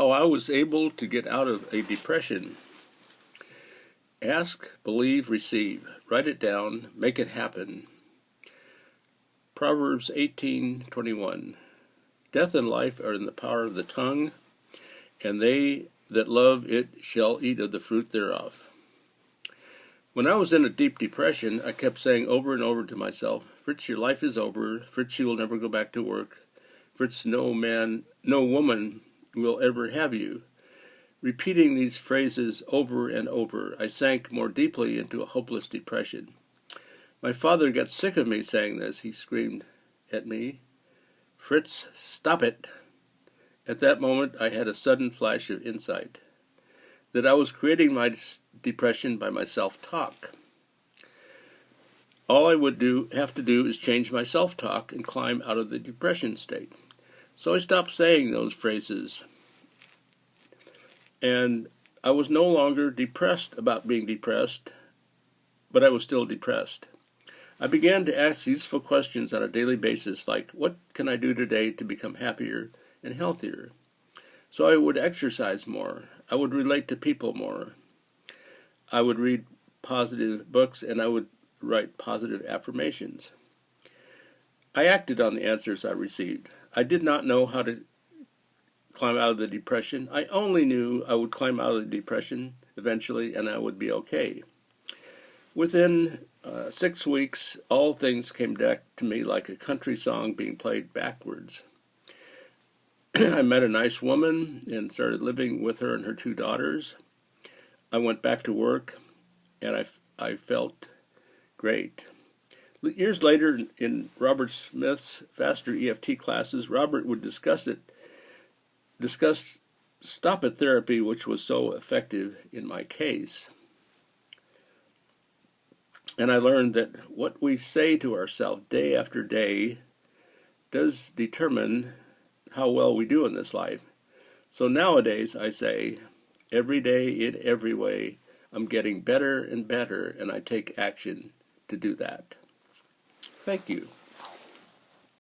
How I was able to get out of a depression. Ask, believe, receive. Write it down. Make it happen. Proverbs 18:21. Death and life are in the power of the tongue, and they that love it shall eat of the fruit thereof. When I was in a deep depression, I kept saying over and over to myself, Fritz, your life is over. Fritz, you will never go back to work. Fritz, no woman will ever have you. Repeating these phrases over and over, I sank more deeply into a hopeless depression. My father got sick of me saying this. He screamed at me, Fritz, stop it. At that moment, I had a sudden flash of insight that I was creating my depression by my self-talk. All I would have to do is change my self-talk and climb out of the depression state. So I stopped saying those phrases. And I was no longer depressed about being depressed, but I was still depressed. I began to ask useful questions on a daily basis, like, what can I do today to become happier and healthier? So I would exercise more. I would relate to people more. I would read positive books, and I would write positive affirmations. I acted on the answers I received. I did not know how to climb out of the depression. I only knew I would climb out of the depression eventually, and I would be okay. Within 6 weeks, all things came back to me like a country song being played backwards. I met a nice woman and started living with her and her 2 daughters. I went back to work, and I felt great. Years later, in Robert Smith's Faster EFT classes, Robert would discuss stop-it therapy, which was so effective in my case. And I learned that what we say to ourselves day after day does determine how well we do in this life. So nowadays I say, every day in every way, I'm getting better and better, and I take action to do that. Thank you.